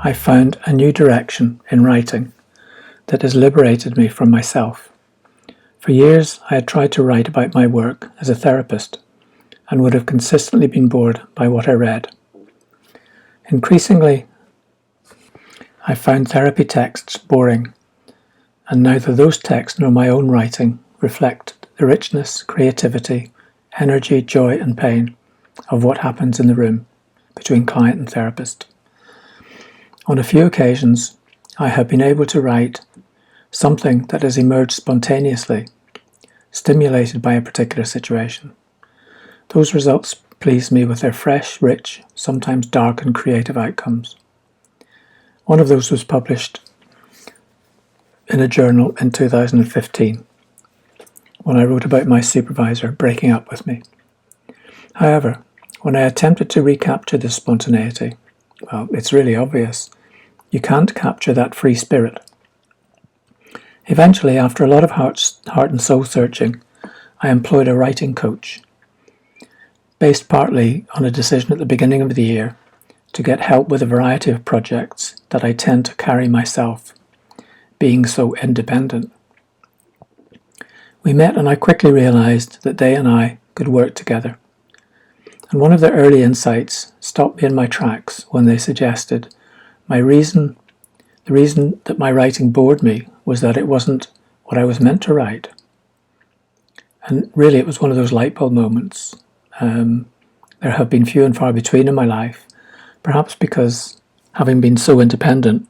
I found a new direction in writing that has liberated me from myself. For years, I had tried to write about my work as a therapist and would have consistently been bored by what I read. Increasingly, I found therapy texts boring, and neither those texts nor my own writing reflect the richness, creativity, energy, joy, and pain of what happens in the room between client and therapist. On a few occasions, I have been able to write something that has emerged spontaneously, stimulated by a particular situation. Those results please me with their fresh, rich, sometimes dark and creative outcomes. One of those was published in a journal in 2015, when I wrote about my supervisor breaking up with me. However, when I attempted to recapture this spontaneity, well, it's really obvious. You can't capture that free spirit. Eventually, after a lot of heart and soul searching, I employed a writing coach, based partly on a decision at the beginning of the year to get help with a variety of projects that I tend to carry myself, being so independent. We met and I quickly realised that they and I could work together. And one of their early insights stopped me in my tracks when they suggested the reason that my writing bored me was that it wasn't what I was meant to write. And really it was one of those light bulb moments. There have been few and far between in my life, perhaps because, having been so independent,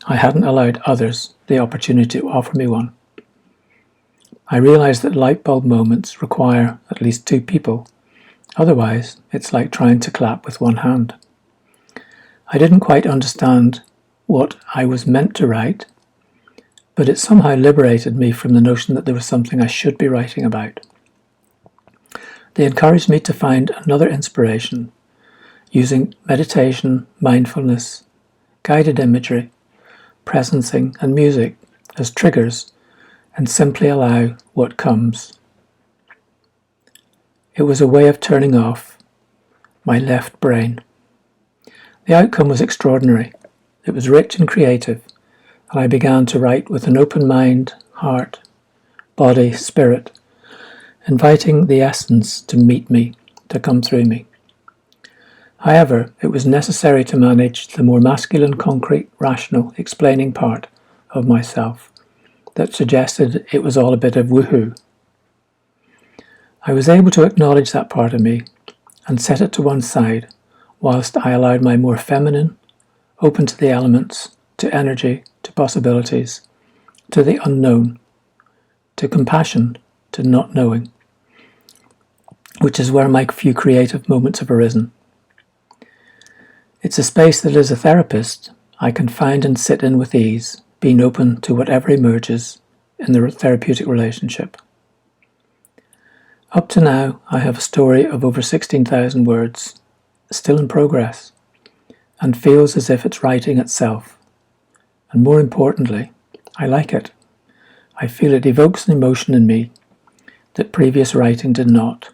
I hadn't allowed others the opportunity to offer me one. I realised that light bulb moments require at least two people. Otherwise, it's like trying to clap with one hand. I didn't quite understand what I was meant to write, but it somehow liberated me from the notion that there was something I should be writing about. They encouraged me to find another inspiration using meditation, mindfulness, guided imagery, presencing and music as triggers and simply allow what comes. It was a way of turning off my left brain. The outcome was extraordinary. It was rich and creative, and I began to write with an open mind, heart, body, spirit, inviting the essence to meet me, to come through me. However, it was necessary to manage the more masculine, concrete, rational, explaining part of myself that suggested it was all a bit of woohoo. I was able to acknowledge that part of me and set it to one side whilst I allowed my more feminine, open to the elements, to energy, to possibilities, to the unknown, to compassion, to not knowing, which is where my few creative moments have arisen. It's a space that as a therapist I can find and sit in with ease, being open to whatever emerges in the therapeutic relationship. Up to now, I have a story of over 16,000 words, still in progress, and feels as if it's writing itself. And more importantly, I like it. I feel it evokes an emotion in me that previous writing did not.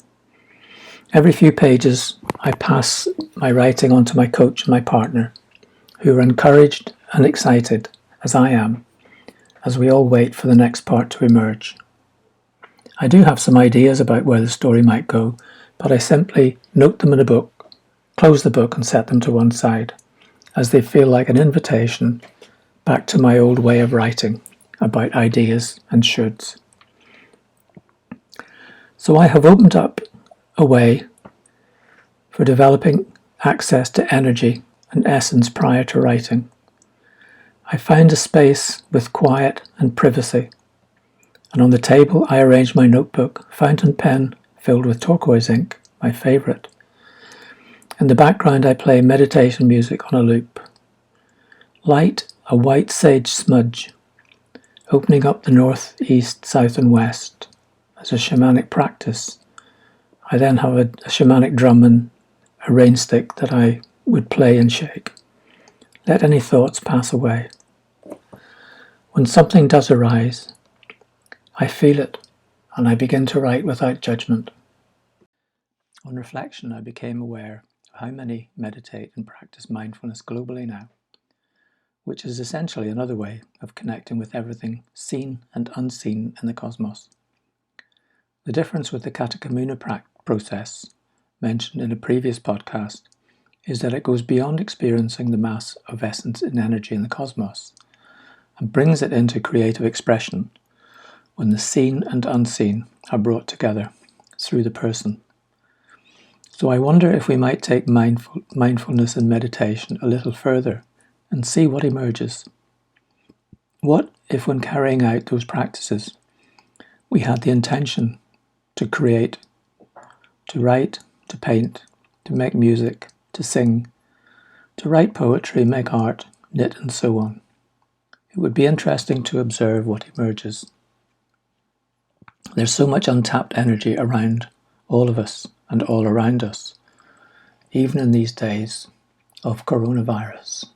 Every few pages, I pass my writing on to my coach and my partner, who are encouraged and excited, as I am, as we all wait for the next part to emerge. I do have some ideas about where the story might go, but I simply note them in a book, close the book and set them to one side, as they feel like an invitation back to my old way of writing about ideas and shoulds. So I have opened up a way for developing access to energy and essence prior to writing. I find a space with quiet and privacy, and on the table I arrange my notebook, fountain pen filled with turquoise ink, my favourite. In the background I play meditation music on a loop. Light a white sage smudge, opening up the north, east, south and west as a shamanic practice. I then have a shamanic drum and a rain stick that I would play and shake. Let any thoughts pass away. When something does arise, I feel it and I begin to write without judgment. On reflection, I became aware of how many meditate and practice mindfulness globally now. which is essentially another way of connecting with everything seen and unseen in the cosmos. The difference with the Katakamuna process, mentioned in a previous podcast, is that it goes beyond experiencing the mass of essence and energy in the cosmos and brings it into creative expression when the seen and unseen are brought together through the person. So I wonder if we might take mindfulness and meditation a little further and see what emerges. What if, when carrying out those practices, we had the intention to create, to write, to paint, to make music, to sing, to write poetry, make art, knit, and so on? It would be interesting to observe what emerges. There's so much untapped energy around all of us and all around us, even in these days of coronavirus.